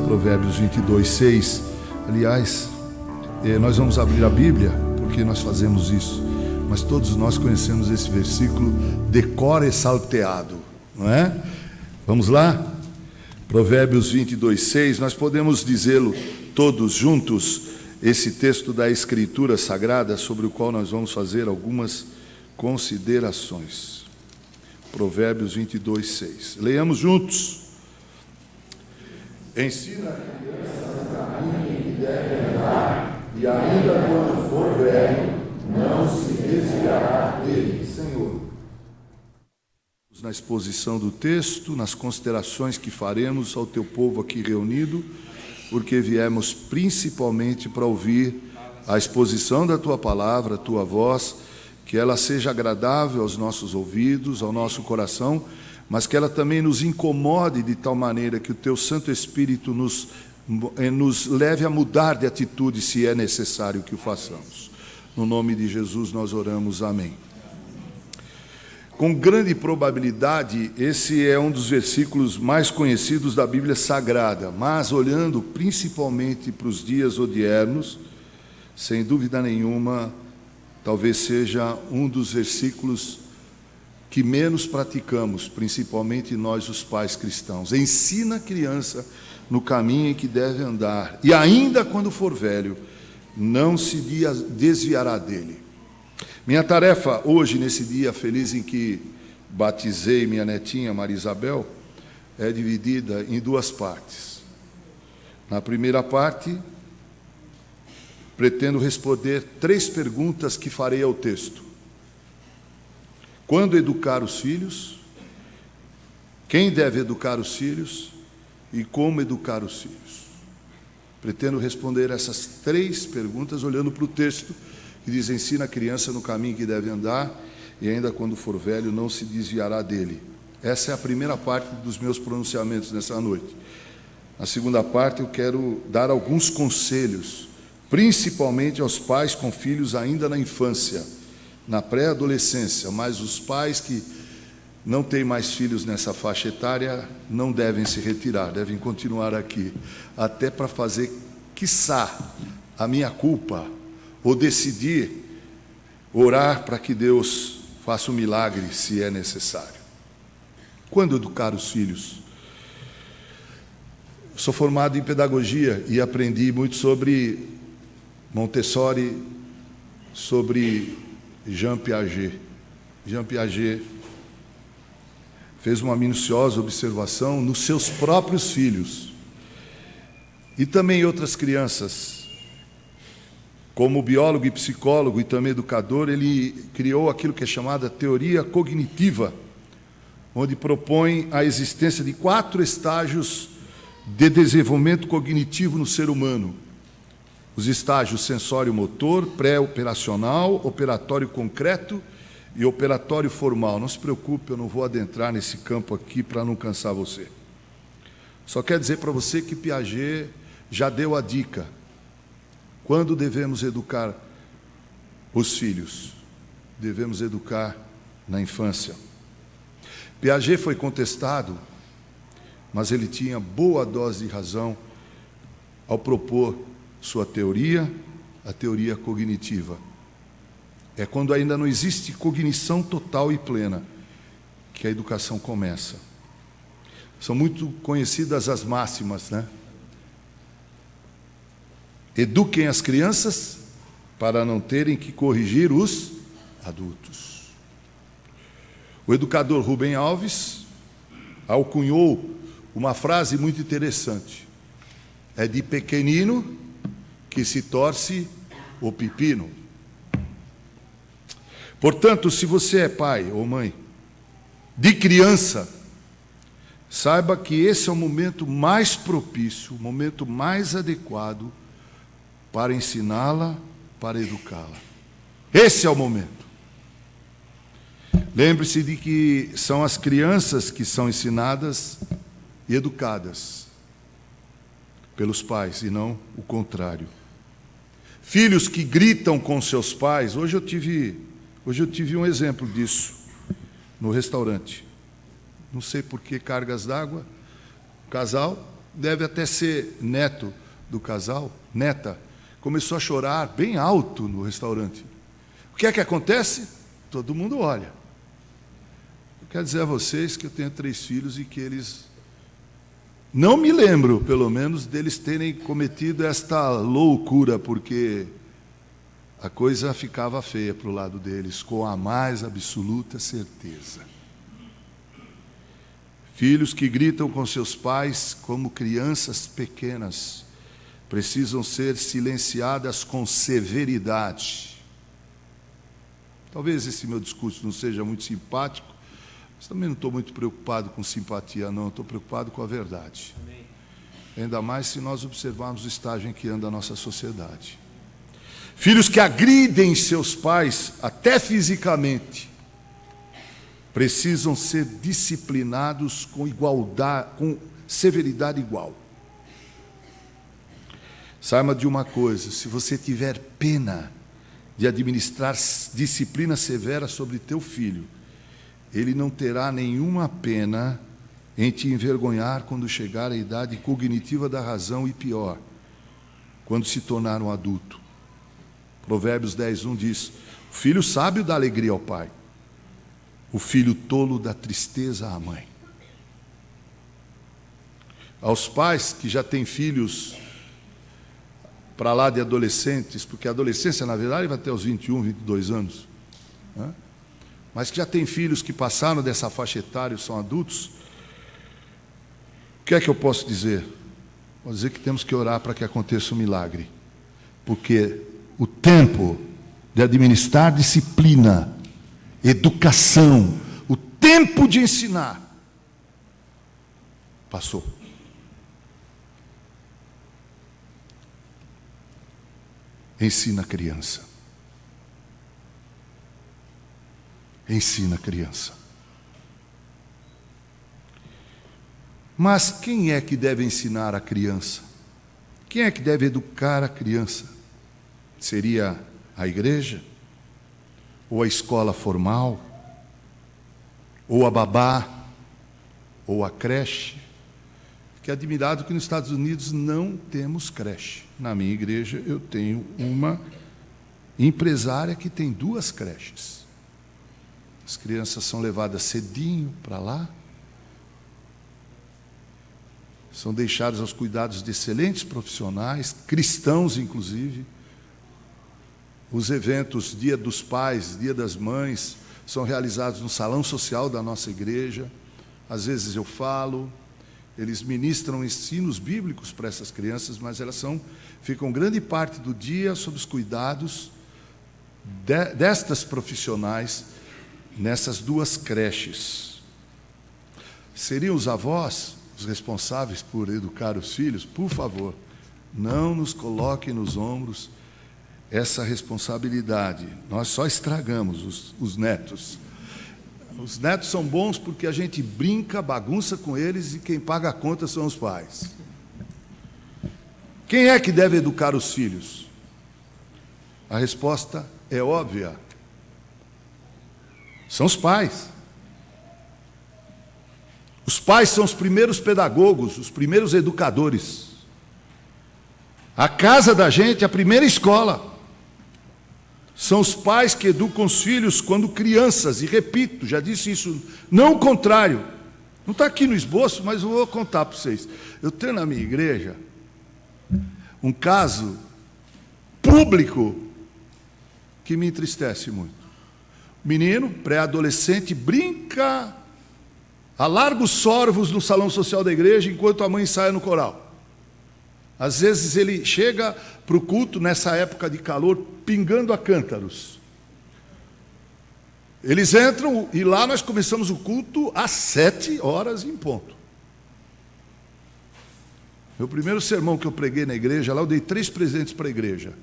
Provérbios 22:6. Aliás, nós vamos abrir a Bíblia, porque nós fazemos isso, mas todos nós conhecemos esse versículo de cor e salteado, não é? Vamos lá? Provérbios 22:6, nós podemos dizê-lo todos juntos, esse texto da Escritura Sagrada, sobre o qual nós vamos fazer algumas considerações. Provérbios 22:6. Leiamos juntos. Ensina a criança no caminho em que deve andar, e ainda quando for velho, não se desviará dele. Senhor, na exposição do texto, nas considerações que faremos ao teu povo aqui reunido, porque viemos principalmente para ouvir a exposição da tua palavra, a tua voz, que ela seja agradável aos nossos ouvidos, ao nosso coração, mas que ela também nos incomode de tal maneira que o teu Santo Espírito nos leve a mudar de atitude, se é necessário que o façamos. No nome de Jesus nós oramos, amém. Com grande probabilidade, esse é um dos versículos mais conhecidos da Bíblia Sagrada, mas olhando principalmente para os dias odiernos, sem dúvida nenhuma, talvez seja um dos versículos que menos praticamos, principalmente nós, os pais cristãos. Ensina a criança no caminho em que deve andar, e ainda quando for velho, não se desviará dele. Minha tarefa hoje, nesse dia feliz em que batizei minha netinha Maria Isabel, é dividida em duas partes. Na primeira parte, pretendo responder 3 perguntas que farei ao texto. Quando educar os filhos? Quem deve educar os filhos? E como educar os filhos? Pretendo responder essas 3 perguntas olhando para o texto que diz: ensina a criança no caminho que deve andar, e ainda quando for velho não se desviará dele. Essa é a primeira parte dos meus pronunciamentos nessa noite. Na segunda parte eu quero dar alguns conselhos, principalmente aos pais com filhos ainda na infância, na pré-adolescência, mas os pais que não têm mais filhos nessa faixa etária não devem se retirar, devem continuar aqui, até para fazer, quiçá, a minha culpa, ou decidir orar para que Deus faça um milagre, se é necessário. Quando educar os filhos? Sou formado em pedagogia e aprendi muito sobre Montessori, sobre Jean Piaget. Jean Piaget fez uma minuciosa observação nos seus próprios filhos e também outras crianças. Como biólogo e psicólogo e também educador, ele criou aquilo que é chamada teoria cognitiva, onde propõe a existência de 4 estágios de desenvolvimento cognitivo no ser humano. Os estágios sensório-motor, pré-operacional, operatório concreto e operatório formal. Não se preocupe, eu não vou adentrar nesse campo aqui para não cansar você. Só quero dizer para você que Piaget já deu a dica. Quando devemos educar os filhos? Devemos educar na infância. Piaget foi contestado, mas ele tinha boa dose de razão ao propor sua teoria, a teoria cognitiva. É quando ainda não existe cognição total e plena que a educação começa. São muito conhecidas as máximas, né? Eduquem as crianças para não terem que corrigir os adultos. O educador Rubem Alves alcunhou uma frase muito interessante. É de pequenino que se torce o pepino. Portanto, se você é pai ou mãe de criança, saiba que esse é o momento mais propício, o momento mais adequado para ensiná-la, para educá-la. Esse é o momento. Lembre-se de que são as crianças que são ensinadas e educadas pelos pais, e não o contrário. Filhos que gritam com seus pais. Hoje eu tive um exemplo disso no restaurante. Não sei por que cargas d'água. O casal deve até ser neto do casal, neta, começou a chorar bem alto no restaurante. O que é que acontece? Todo mundo olha. Eu quero dizer a vocês que eu tenho 3 filhos e que eles... Não me lembro, pelo menos, deles terem cometido esta loucura, porque a coisa ficava feia para o lado deles, com a mais absoluta certeza. Filhos que gritam com seus pais como crianças pequenas, precisam ser silenciadas com severidade. Talvez esse meu discurso não seja muito simpático, mas também não estou muito preocupado com simpatia, não. Estou preocupado com a verdade. Amém. Ainda mais se nós observarmos o estágio em que anda a nossa sociedade. Filhos que agridem seus pais, até fisicamente, precisam ser disciplinados com igualdade, com severidade igual. Saiba de uma coisa: se você tiver pena de administrar disciplina severa sobre teu filho, ele não terá nenhuma pena em te envergonhar quando chegar à idade cognitiva da razão e pior, quando se tornar um adulto. Provérbios 10:1 diz: o filho sábio dá alegria ao pai, o filho tolo dá tristeza à mãe. Aos pais que já têm filhos para lá de adolescentes, porque a adolescência, na verdade, vai até os 21, 22 anos, né? Mas que já tem filhos que passaram dessa faixa etária e são adultos, o que é que eu posso dizer? Vou dizer que temos que orar para que aconteça um milagre, porque o tempo de administrar disciplina, educação, o tempo de ensinar, passou. Ensina a criança. Ensina a criança. Mas quem é que deve ensinar a criança? Quem é que deve educar a criança? Seria a igreja? Ou a escola formal? Ou a babá? Ou a creche? Fiquei admirado que nos Estados Unidos não temos creche. Na minha igreja eu tenho uma empresária que tem 2 creches. As crianças são levadas cedinho para lá, são deixadas aos cuidados de excelentes profissionais, cristãos inclusive. Os eventos Dia dos Pais, Dia das Mães, são realizados no salão social da nossa igreja. Às vezes eu falo, eles ministram ensinos bíblicos para essas crianças, mas elas ficam grande parte do dia sob os cuidados destas profissionais nessas 2 creches. Seriam os avós os responsáveis por educar os filhos? Por favor, não nos coloquem nos ombros essa responsabilidade. Nós só estragamos os netos. Os netos são bons porque a gente brinca, bagunça com eles e quem paga a conta são os pais. Quem é que deve educar os filhos? A resposta é óbvia. São os pais. Os pais são os primeiros pedagogos, os primeiros educadores. A casa da gente é a primeira escola. São os pais que educam os filhos quando crianças, e repito, já disse isso, não o contrário. Não está aqui no esboço, mas eu vou contar para vocês. Eu tenho na minha igreja um caso público que me entristece muito. Menino, pré-adolescente, brinca a largos sorvos no salão social da igreja enquanto a mãe ensaia no coral. Às vezes ele chega para o culto, nessa época de calor, pingando a cântaros. Eles entram e lá nós começamos o culto às 7h em ponto. Meu primeiro sermão que eu preguei na igreja, lá eu dei 3 presentes para a igreja.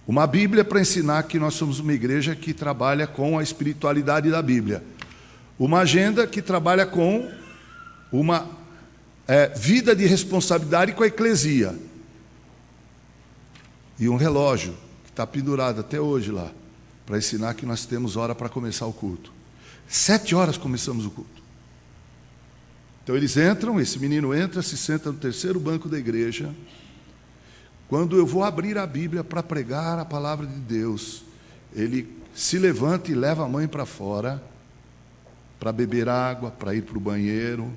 Uma Bíblia para ensinar que nós somos uma igreja que trabalha com a espiritualidade da Bíblia. Uma agenda que trabalha com uma vida de responsabilidade com a eclesia. E um relógio que está pendurado até hoje lá, para ensinar que nós temos hora para começar o culto. 7h começamos o culto. Então eles entram, esse menino entra, se senta no terceiro banco da igreja. Quando eu vou abrir a Bíblia para pregar a palavra de Deus, ele se levanta e leva a mãe para fora, para beber água, para ir para o banheiro.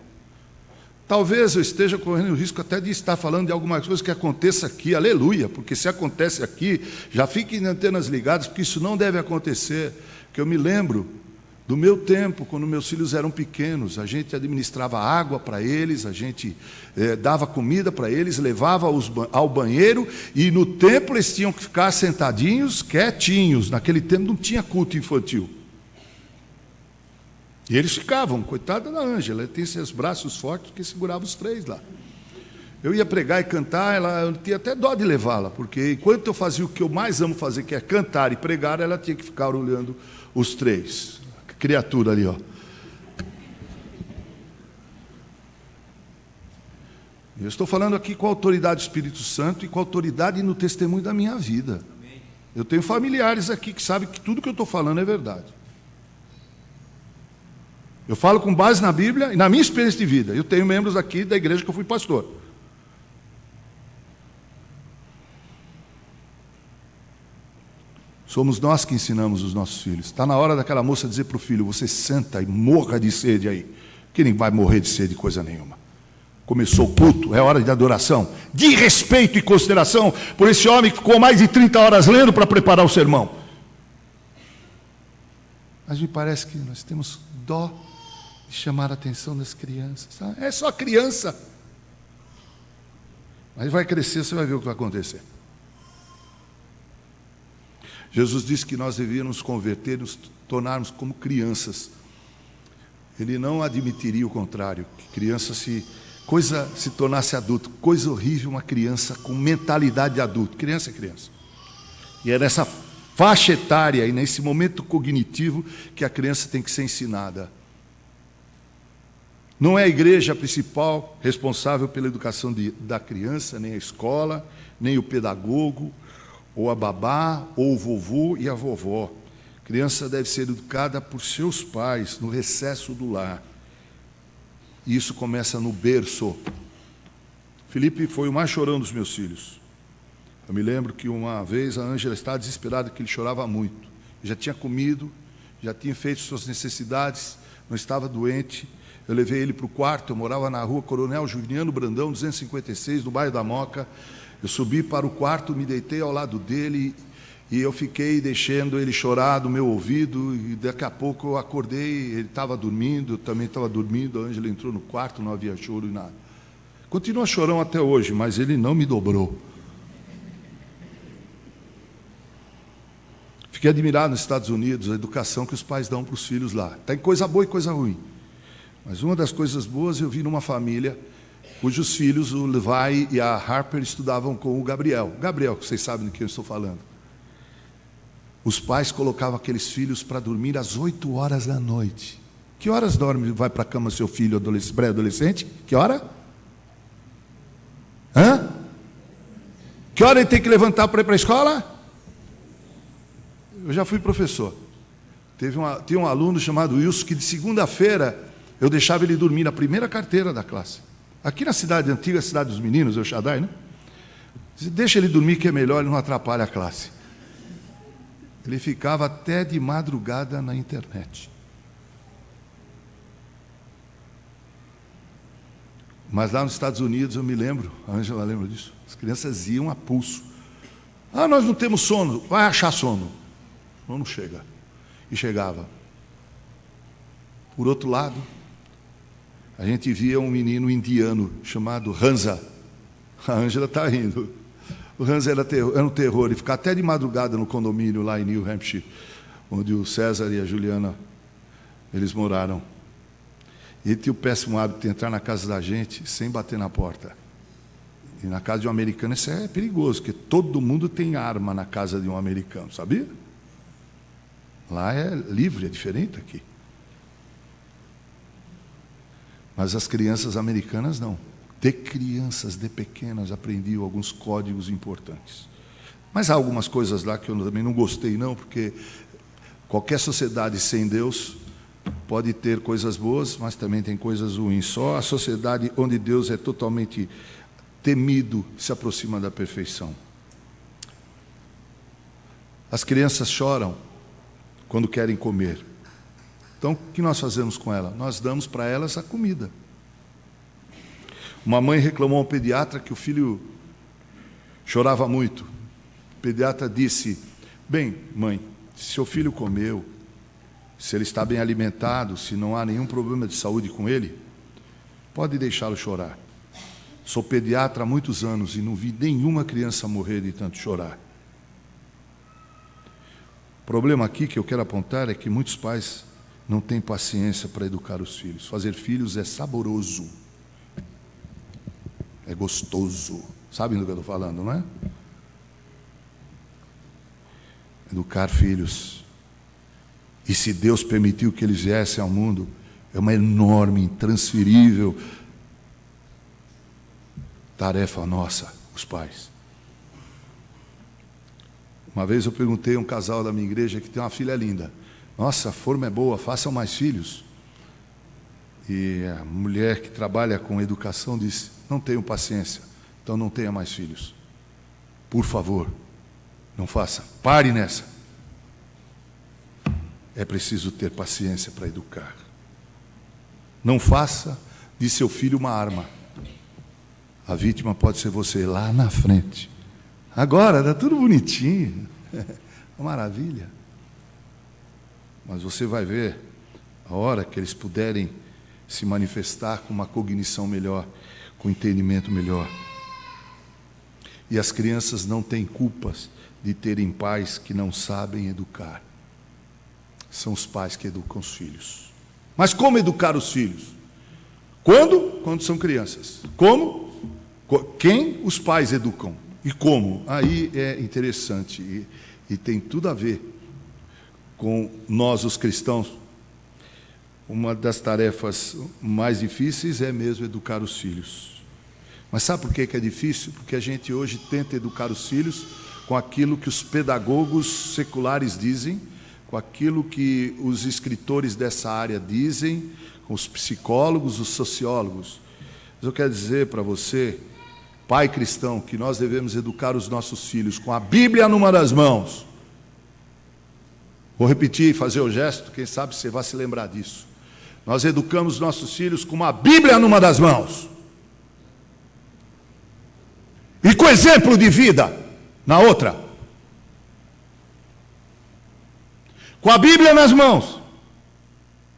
Talvez eu esteja correndo o risco até de estar falando de alguma coisa que aconteça aqui, aleluia, porque se acontece aqui, já fiquem de antenas ligadas, porque isso não deve acontecer. Porque eu me lembro do meu tempo, quando meus filhos eram pequenos, a gente administrava água para eles, a gente dava comida para eles, levava-os ao banheiro, e no templo eles tinham que ficar sentadinhos, quietinhos. Naquele tempo não tinha culto infantil. E eles ficavam, coitada da Ângela, ela tem esses braços fortes que segurava os três lá. Eu ia pregar e cantar, eu tinha até dó de levá-la, porque enquanto eu fazia o que eu mais amo fazer, que é cantar e pregar, ela tinha que ficar olhando os três. A criatura ali, ó. Eu estou falando aqui com a autoridade do Espírito Santo e com a autoridade no testemunho da minha vida. Eu tenho familiares aqui que sabem que tudo que eu estou falando é verdade. Eu falo com base na Bíblia e na minha experiência de vida. Eu tenho membros aqui da igreja que eu fui pastor. Somos nós que ensinamos os nossos filhos. Está na hora daquela moça dizer para o filho: você senta e morra de sede aí. Que nem vai morrer de sede coisa nenhuma. Começou o culto, é hora de adoração, de respeito e consideração por esse homem que ficou mais de 30 horas lendo para preparar o sermão. Mas me parece que nós temos dó de chamar a atenção das crianças. Sabe? É só criança. Mas vai crescer, você vai ver o que vai acontecer. Jesus disse que nós devíamos nos converter, nos tornarmos como crianças. Ele não admitiria o contrário, que criança se tornasse adulto. Coisa horrível uma criança com mentalidade de adulto. Criança é criança. E é nessa faixa etária e nesse momento cognitivo que a criança tem que ser ensinada. Não é a igreja a principal responsável pela educação da criança, nem a escola, nem o pedagogo, ou a babá, ou o vovô e a vovó. A criança deve ser educada por seus pais, no recesso do lar. E isso começa no berço. Felipe foi o mais chorão dos meus filhos. Eu me lembro que uma vez a Ângela estava desesperada, que ele chorava muito. Já tinha comido, já tinha feito suas necessidades, não estava doente. Eu levei ele para o quarto, eu morava na rua Coronel Juliano Brandão, 256, no bairro da Moca. Eu subi para o quarto, me deitei ao lado dele e eu fiquei deixando ele chorar do meu ouvido, e daqui a pouco eu acordei, ele estava dormindo, eu também estava dormindo, a Ângela entrou no quarto, não havia choro e nada. Continua chorão até hoje, mas ele não me dobrou. Fiquei admirado nos Estados Unidos, a educação que os pais dão para os filhos lá. Tem coisa boa e coisa ruim. Mas uma das coisas boas eu vi numa família cujos filhos, o Levi e a Harper, estudavam com o Gabriel. Gabriel, vocês sabem do que eu estou falando. Os pais colocavam aqueles filhos para dormir às 8 horas da noite. Que horas dorme, vai para a cama seu filho pré-adolescente? Que hora? Hã? Que hora ele tem que levantar para ir para a escola? Eu já fui professor. Tinha um aluno chamado Wilson que de segunda-feira eu deixava ele dormir na primeira carteira da classe. Aqui na cidade antiga, a cidade dos meninos, El Shaddai, né? Deixa ele dormir que é melhor, ele não atrapalha a classe. Ele ficava até de madrugada na internet. Mas lá nos Estados Unidos, eu me lembro, a Ângela lembra disso, as crianças iam a pulso. Ah, nós não temos sono, vai achar sono. Não chega. E chegava. Por outro lado, a gente via um menino indiano chamado Hansa. A Ângela está rindo. O Hansa era um terror. Ele ficava até de madrugada no condomínio lá em New Hampshire, onde o César e a Juliana, eles moraram. E ele tinha o péssimo hábito de entrar na casa da gente sem bater na porta. E na casa de um americano isso é perigoso, porque todo mundo tem arma na casa de um americano, sabia? Lá é livre, é diferente aqui. Mas as crianças americanas não. De crianças, de pequenas, aprendiam alguns códigos importantes. Mas há algumas coisas lá que eu também não gostei não, porque qualquer sociedade sem Deus pode ter coisas boas, mas também tem coisas ruins. Só a sociedade onde Deus é totalmente temido se aproxima da perfeição. As crianças choram quando querem comer. Então, o que nós fazemos com elas? Nós damos para elas a comida. Uma mãe reclamou ao pediatra que o filho chorava muito. O pediatra disse: bem, mãe, se seu filho comeu, se ele está bem alimentado, se não há nenhum problema de saúde com ele, pode deixá-lo chorar. Sou pediatra há muitos anos e não vi nenhuma criança morrer de tanto chorar. O problema aqui que eu quero apontar é que muitos pais não têm paciência para educar os filhos. Fazer filhos é saboroso, é gostoso. Sabem do que eu estou falando, não é? Educar filhos. E se Deus permitiu que eles viessem ao mundo, é uma enorme, intransferível tarefa nossa, os pais. Uma vez eu perguntei a um casal da minha igreja que tem uma filha linda: nossa, a forma é boa, façam mais filhos. E a mulher que trabalha com educação disse: não tenho paciência, então não tenha mais filhos. Por favor, não faça, pare nessa. É preciso ter paciência para educar. Não faça de seu filho uma arma. A vítima pode ser você lá na frente. Agora está tudo bonitinho, uma maravilha. Mas você vai ver a hora que eles puderem se manifestar com uma cognição melhor, com entendimento melhor. E as crianças não têm culpas de terem pais que não sabem educar. São os pais que educam os filhos. Mas como educar os filhos? Quando? Quando são crianças. Como? Quem os pais educam? E como? Aí é interessante e tem tudo a ver com nós, os cristãos. Uma das tarefas mais difíceis é mesmo educar os filhos. Mas sabe por que é difícil? Porque a gente hoje tenta educar os filhos com aquilo que os pedagogos seculares dizem, com aquilo que os escritores dessa área dizem, com os psicólogos, os sociólogos. Mas eu quero dizer para você, pai cristão, que nós devemos educar os nossos filhos com a Bíblia numa das mãos. Vou repetir e fazer o gesto, quem sabe você vai se lembrar disso. Nós educamos nossos filhos com uma Bíblia numa das mãos. E com exemplo de vida na outra. Com a Bíblia nas mãos.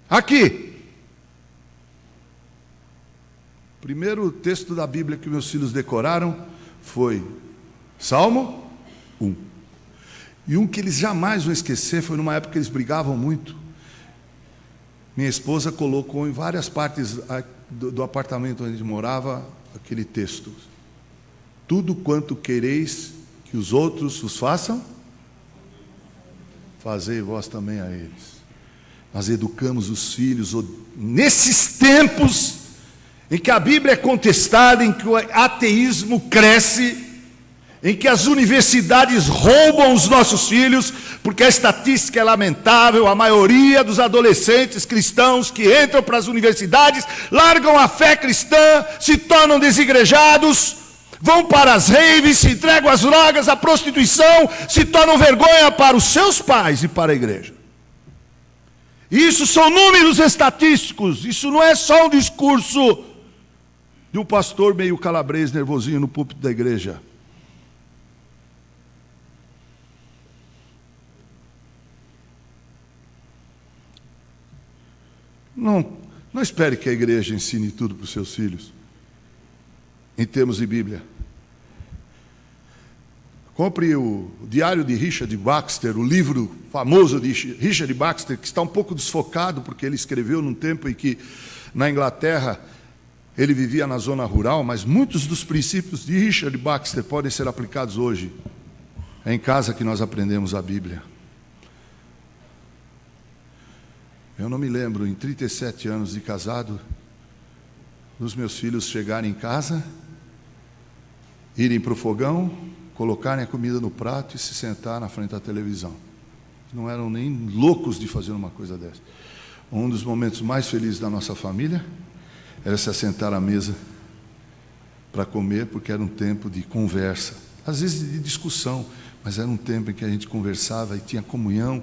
Aqui. O primeiro texto da Bíblia que meus filhos decoraram foi Salmo 1. E um que eles jamais vão esquecer foi numa época que eles brigavam muito. Minha esposa colocou em várias partes do apartamento onde a gente morava aquele texto: tudo quanto quereis que os outros os façam, fazei vós também a eles. Nós educamos os filhos nesses tempos em que a Bíblia é contestada, em que o ateísmo cresce, em que as universidades roubam os nossos filhos, porque a estatística é lamentável. A maioria dos adolescentes cristãos que entram para as universidades largam a fé cristã, se tornam desigrejados, vão para as raves, se entregam às drogas, à prostituição, se tornam vergonha para os seus pais e para a igreja. Isso são números estatísticos, isso não é só um discurso de um pastor meio calabrês, nervosinho no púlpito da igreja. Não espere que a igreja ensine tudo para os seus filhos, em termos de Bíblia. Compre o Diário de Richard Baxter, o livro famoso de Richard Baxter, que está um pouco desfocado, porque ele escreveu num tempo em que, na Inglaterra, ele vivia na zona rural, mas muitos dos princípios de Richard Baxter podem ser aplicados hoje. É em casa que nós aprendemos a Bíblia. Eu não me lembro, em 37 anos de casado, dos meus filhos chegarem em casa, irem para o fogão, colocarem a comida no prato e se sentar na frente da televisão. Não eram nem loucos de fazer uma coisa dessa. Um dos momentos mais felizes da nossa família era se assentar à mesa para comer, porque era um tempo de conversa, às vezes de discussão, mas era um tempo em que a gente conversava e tinha comunhão,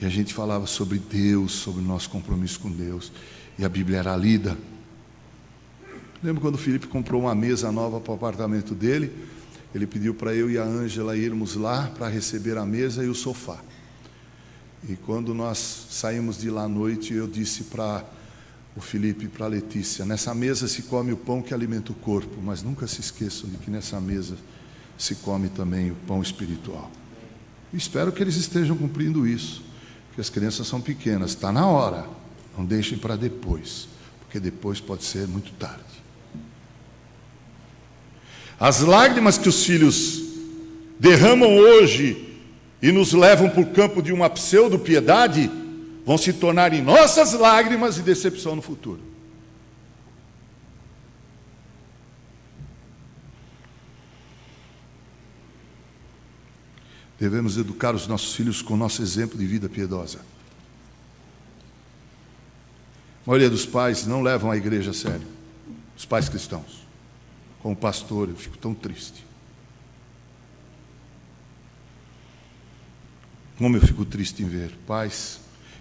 e a gente falava sobre Deus, sobre o nosso compromisso com Deus, e a Bíblia era lida. Lembro quando o Felipe comprou uma mesa nova para o apartamento dele, ele pediu para eu e a Ângela irmos lá para receber a mesa e o sofá. E quando nós saímos de lá à noite, eu disse para o Felipe e para a Letícia: nessa mesa se come o pão que alimenta o corpo, mas nunca se esqueçam de que nessa mesa se come também o pão espiritual. E espero que eles estejam cumprindo isso, porque as crianças são pequenas, está na hora, não deixem para depois, porque depois pode ser muito tarde. As lágrimas que os filhos derramam hoje e nos levam para o campo de uma pseudo-piedade vão se tornar em nossas lágrimas e decepção no futuro. Devemos educar os nossos filhos com o nosso exemplo de vida piedosa. A maioria dos pais não levam a igreja a sério, os pais cristãos. Como pastor, eu fico tão triste. Como eu fico triste em ver pais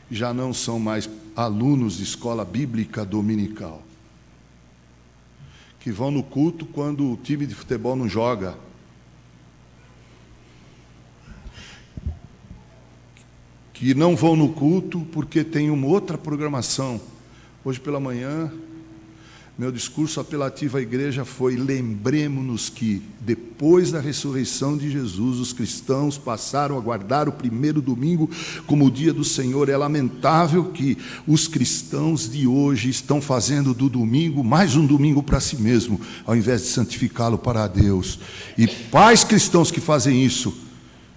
que já não são mais alunos de escola bíblica dominical, que vão no culto quando o time de futebol não joga, que não vão no culto porque tem uma outra programação. Hoje pela manhã, meu discurso apelativo à igreja foi: lembremos-nos que, depois da ressurreição de Jesus, os cristãos passaram a guardar o primeiro domingo como o dia do Senhor. É lamentável que os cristãos de hoje estão fazendo do domingo mais um domingo para si mesmo, ao invés de santificá-lo para Deus. E pais cristãos que fazem isso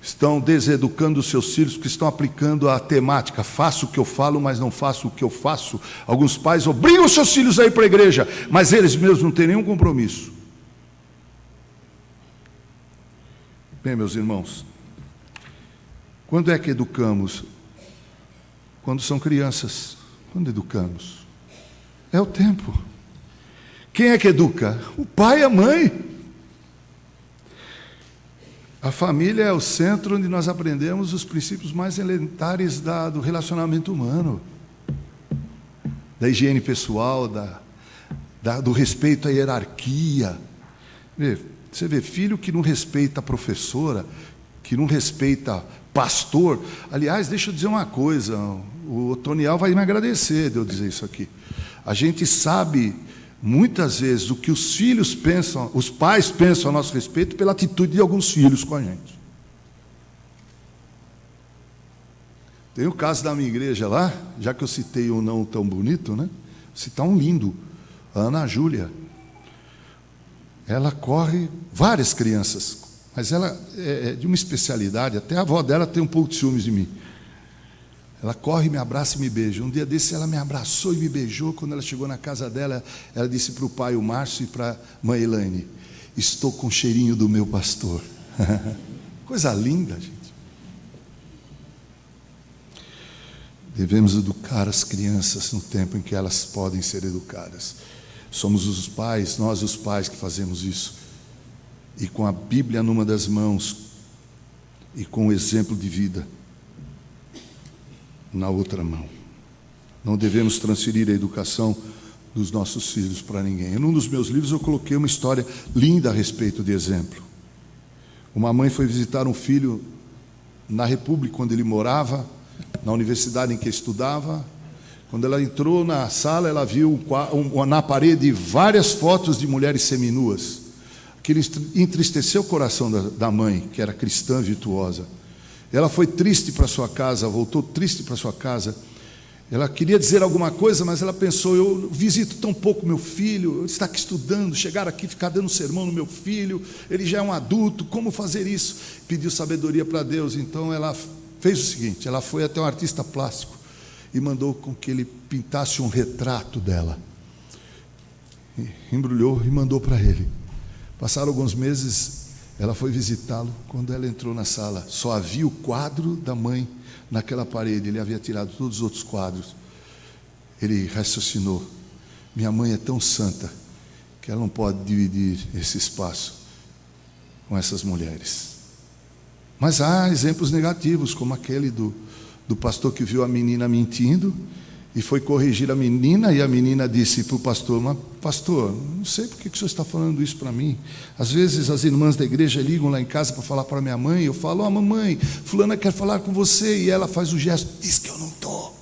estão deseducando os seus filhos, porque estão aplicando a temática: faço o que eu falo, mas não faço o que eu faço. Alguns pais obrigam os seus filhos a ir para a igreja, mas eles mesmos não têm nenhum compromisso. Bem, meus irmãos, quando é que educamos? Quando são crianças. Quando educamos? É o tempo. Quem é que educa? O pai e a mãe. A família é o centro onde nós aprendemos os princípios mais elementares do relacionamento humano, da higiene pessoal, do respeito à hierarquia. Você vê filho que não respeita a professora, que não respeita pastor. Aliás, deixa eu dizer uma coisa, o Toniel vai me agradecer de eu dizer isso aqui. A gente sabe muitas vezes o que os filhos pensam, os pais pensam a nosso respeito pela atitude de alguns filhos com a gente. Tem o caso da minha igreja lá, já que eu citei um não tão bonito, né? Vou citar um lindo, a Ana Júlia. Ela corre várias crianças, mas ela é de uma especialidade, até a avó dela tem um pouco de ciúmes de mim. Ela corre, me abraça e me beija. Um dia desse ela me abraçou e me beijou. Quando ela chegou na casa dela, ela disse para o pai, o Márcio, e para a mãe Elaine: estou com o cheirinho do meu pastor. Coisa linda, gente. Devemos educar as crianças no tempo em que elas podem ser educadas. Somos os pais, nós os pais, que fazemos isso. E com a Bíblia numa das mãos e com o exemplo de vida na outra mão. Não devemos transferir a educação dos nossos filhos para ninguém. Em um dos meus livros eu coloquei uma história linda a respeito de exemplo. Uma mãe foi visitar um filho na República, onde ele morava, na universidade em que estudava. Quando ela entrou na sala, ela viu na parede várias fotos de mulheres seminuas. Aquilo entristeceu o coração da mãe, que era cristã virtuosa. Ela foi triste para sua casa, voltou triste para sua casa. Ela queria dizer alguma coisa, mas ela pensou: eu visito tão pouco meu filho, ele está aqui estudando, chegar aqui, ficar dando sermão no meu filho, ele já é um adulto, como fazer isso? Pediu sabedoria para Deus. Então ela fez o seguinte: ela foi até um artista plástico e mandou com que ele pintasse um retrato dela. Embrulhou e mandou para ele. Passaram alguns meses, ela foi visitá-lo. Quando ela entrou na sala, só havia o quadro da mãe naquela parede. Ele havia tirado todos os outros quadros. ele raciocinou: minha mãe é tão santa que ela não pode dividir esse espaço com essas mulheres. Mas há exemplos negativos, como aquele do pastor que viu a menina mentindo e foi corrigir a menina, e a menina disse para o pastor: mas pastor, não sei por que o senhor está falando isso para mim. Às vezes as irmãs da igreja ligam lá em casa para falar para minha mãe, eu falo: mamãe, fulana quer falar com você, e ela faz o gesto, diz que eu não estou.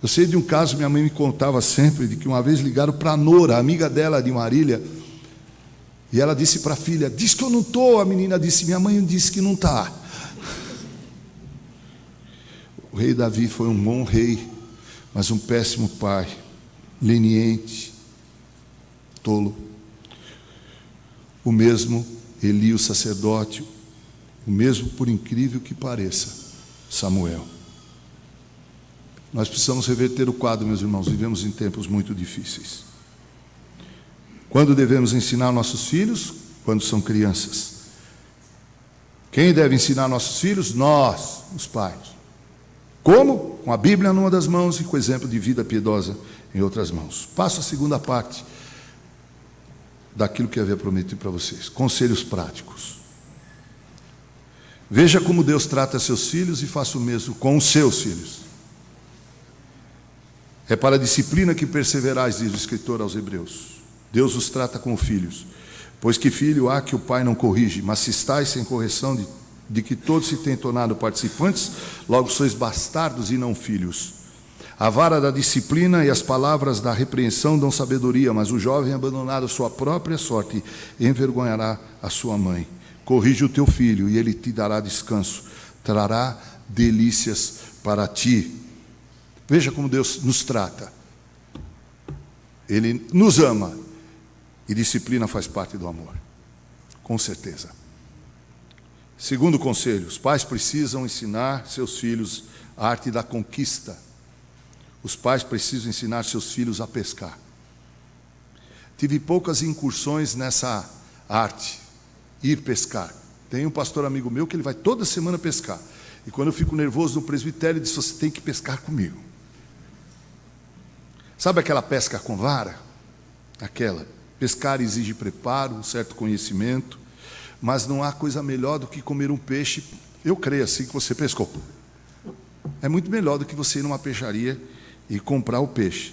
Eu sei de um caso, minha mãe me contava sempre, de que uma vez ligaram para a Nora, amiga dela de Marília, e ela disse para a filha: diz que eu não estou. A menina disse: minha mãe disse que não está. O rei Davi foi um bom rei, mas um péssimo pai, leniente, tolo. O mesmo Eli, o sacerdote, o mesmo, por incrível que pareça, Samuel. Nós precisamos reverter o quadro, meus irmãos. Vivemos em tempos muito difíceis. Quando devemos ensinar nossos filhos? Quando são crianças. Quem deve ensinar nossos filhos? Nós, os pais. Como? Com a Bíblia numa das mãos e com o exemplo de vida piedosa em outras mãos. Passo a segunda parte daquilo que eu havia prometido para vocês. Conselhos práticos. Veja como Deus trata seus filhos e faça o mesmo com os seus filhos. É para a disciplina que perseverais, diz o escritor aos Hebreus. Deus os trata como filhos. Pois que filho há que o pai não corrige, mas se estáis sem correção de que todos se têm tornado participantes, logo sois bastardos e não filhos. A vara da disciplina e as palavras da repreensão dão sabedoria, mas o jovem abandonado à sua própria sorte envergonhará a sua mãe. Corrige o teu filho e ele te dará descanso, trará delícias para ti. Veja como Deus nos trata. Ele nos ama e disciplina faz parte do amor, com certeza. Segundo conselho, os pais precisam ensinar seus filhos a arte da conquista. Os pais precisam ensinar seus filhos a pescar. Tive poucas incursões nessa arte, ir pescar. Tem um pastor amigo meu que ele vai toda semana pescar. E quando eu fico nervoso no presbitério, ele diz: você tem que pescar comigo. Sabe aquela pesca com vara? Aquela. Pescar exige preparo, um certo conhecimento. Mas não há coisa melhor do que comer um peixe, eu creio assim, que você pescou. É muito melhor do que você ir numa peixaria e comprar o peixe.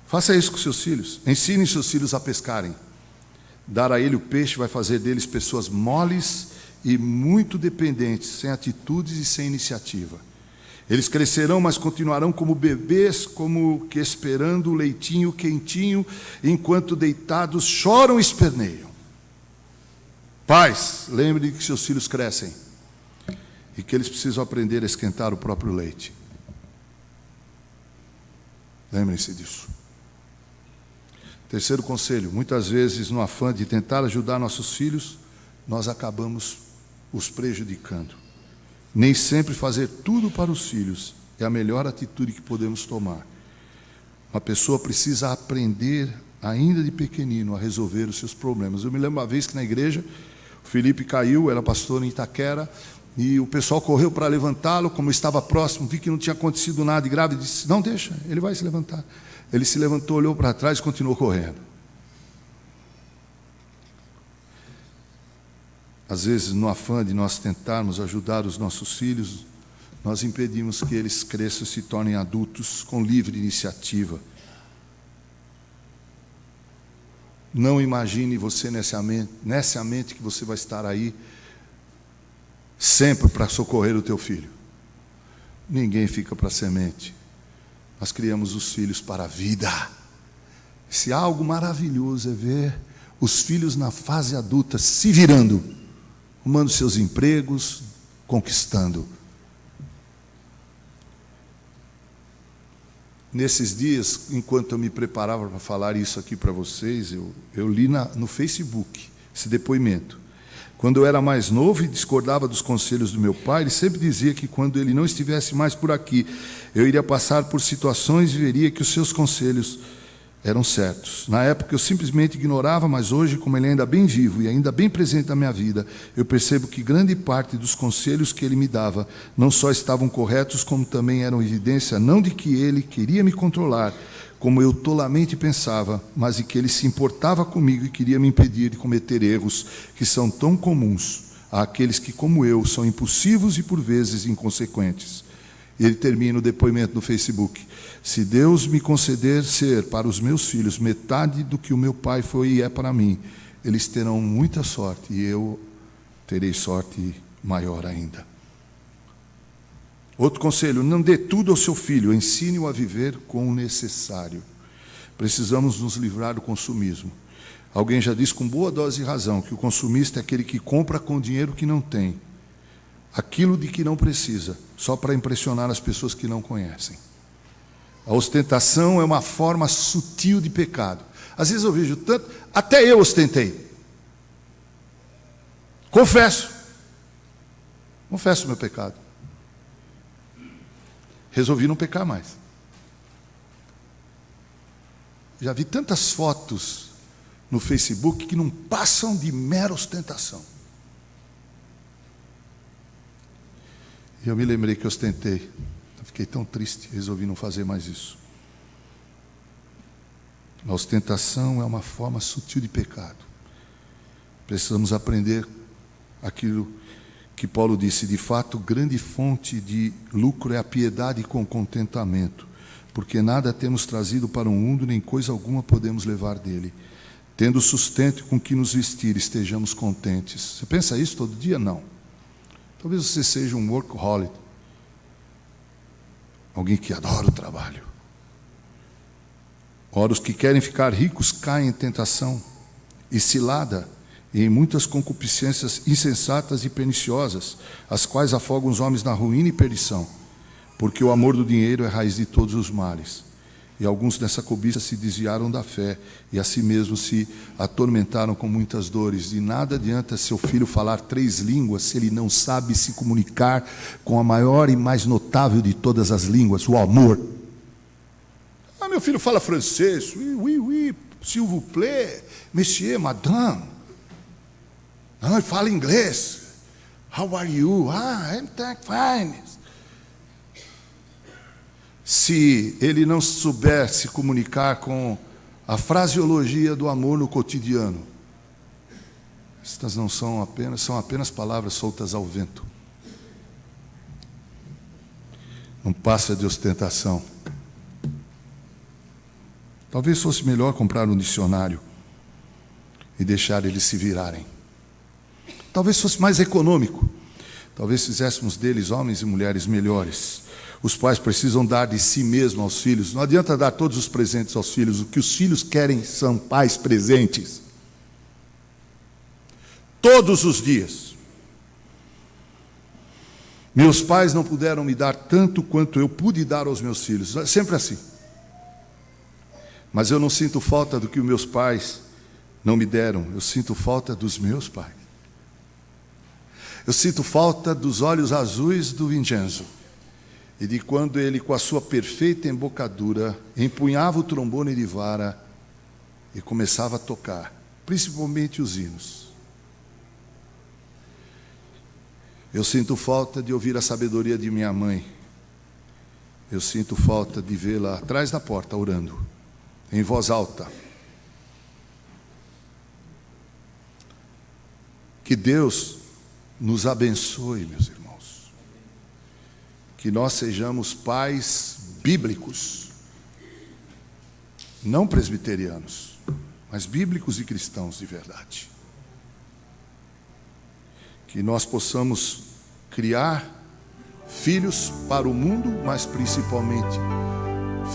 Faça isso com seus filhos. Ensine seus filhos a pescarem. Dar a ele o peixe vai fazer deles pessoas moles e muito dependentes, sem atitudes e sem iniciativa. Eles crescerão, mas continuarão como bebês, como que esperando o leitinho quentinho, enquanto deitados choram e esperneiam. Pais, lembrem que seus filhos crescem e que eles precisam aprender a esquentar o próprio leite. Lembrem-se disso. Terceiro conselho: muitas vezes, no afã de tentar ajudar nossos filhos, nós acabamos os prejudicando. Nem sempre fazer tudo para os filhos é a melhor atitude que podemos tomar. Uma pessoa precisa aprender, ainda de pequenino, a resolver os seus problemas. Eu me lembro uma vez que na igreja, o Felipe caiu, era pastor em Itaquera, e o pessoal correu para levantá-lo. Como eu estava próximo, vi que não tinha acontecido nada de grave, disse: não, deixa, ele vai se levantar. Ele se levantou, olhou para trás e continuou correndo. Às vezes, no afã de nós tentarmos ajudar os nossos filhos, nós impedimos que eles cresçam e se tornem adultos com livre iniciativa. Não imagine você nessa mente que você vai estar aí sempre para socorrer o teu filho. Ninguém fica para a semente. Nós criamos os filhos para a vida. Se há algo maravilhoso é ver os filhos na fase adulta se virando, arrumando seus empregos, conquistando. Nesses dias, enquanto eu me preparava para falar isso aqui para vocês, eu li no Facebook esse depoimento. Quando eu era mais novo e discordava dos conselhos do meu pai, ele sempre dizia que quando ele não estivesse mais por aqui, eu iria passar por situações e veria que os seus conselhos eram certos. Na época eu simplesmente ignorava, mas hoje, como ele ainda bem vivo e ainda bem presente na minha vida, eu percebo que grande parte dos conselhos que ele me dava não só estavam corretos, como também eram evidência não de que ele queria me controlar, como eu tolamente pensava, mas de que ele se importava comigo e queria me impedir de cometer erros que são tão comuns àqueles que, como eu, são impulsivos e por vezes inconsequentes. Ele termina o depoimento no Facebook: se Deus me conceder ser para os meus filhos metade do que o meu pai foi e é para mim, eles terão muita sorte e eu terei sorte maior ainda. Outro conselho: não dê tudo ao seu filho, ensine-o a viver com o necessário. Precisamos nos livrar do consumismo. Alguém já disse com boa dose de razão que o consumista é aquele que compra com dinheiro que não tem, aquilo de que não precisa, só para impressionar as pessoas que não conhecem. A ostentação é uma forma sutil de pecado. Às vezes eu vejo tanto, até eu ostentei. Confesso meu pecado. Resolvi não pecar mais. Já vi tantas fotos no Facebook que não passam de mera ostentação. E eu me lembrei que ostentei. Eu fiquei tão triste, resolvi não fazer mais isso. A ostentação é uma forma sutil de pecado. Precisamos aprender aquilo que Paulo disse: de fato, grande fonte de lucro é a piedade com contentamento, porque nada temos trazido para o mundo, nem coisa alguma podemos levar dele. Tendo sustento com que nos vestir, estejamos contentes. Você pensa isso todo dia? Não. Talvez você seja um workaholic, alguém que adora o trabalho. Ora, os que querem ficar ricos caem em tentação e cilada, e em muitas concupiscências insensatas e perniciosas, as quais afogam os homens na ruína e perdição, porque o amor do dinheiro é a raiz de todos os males. E alguns nessa cobiça se desviaram da fé, e a si mesmos se atormentaram com muitas dores. E nada adianta seu filho falar 3 línguas, se ele não sabe se comunicar com a maior e mais notável de todas as línguas, o amor. Ah, meu filho fala francês, oui, s'il vous plaît, monsieur, madame. Ah, ele fala inglês. How are you? I'm fine. Se ele não souber se comunicar com a fraseologia do amor no cotidiano, estas não são apenas palavras soltas ao vento. Não passa de ostentação. Talvez fosse melhor comprar um dicionário e deixar eles se virarem. Talvez fosse mais econômico. Talvez fizéssemos deles homens e mulheres melhores. Os pais precisam dar de si mesmos aos filhos. Não adianta dar todos os presentes aos filhos. O que os filhos querem são pais presentes. Todos os dias. Meus pais não puderam me dar tanto quanto eu pude dar aos meus filhos. É sempre assim. Mas eu não sinto falta do que os meus pais não me deram. Eu sinto falta dos meus pais. Eu sinto falta dos olhos azuis do Vincenzo. E de quando ele, com a sua perfeita embocadura, empunhava o trombone de vara e começava a tocar, principalmente os hinos. Eu sinto falta de ouvir a sabedoria de minha mãe. Eu sinto falta de vê-la atrás da porta, orando, em voz alta. Que Deus nos abençoe, meus irmãos. Que nós sejamos pais bíblicos, não presbiterianos, mas bíblicos e cristãos de verdade. Que nós possamos criar filhos para o mundo, mas principalmente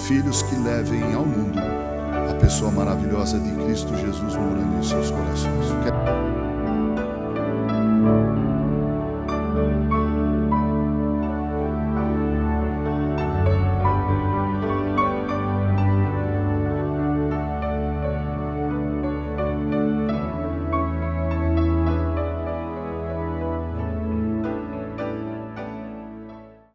filhos que levem ao mundo a pessoa maravilhosa de Cristo Jesus morando em seus corações.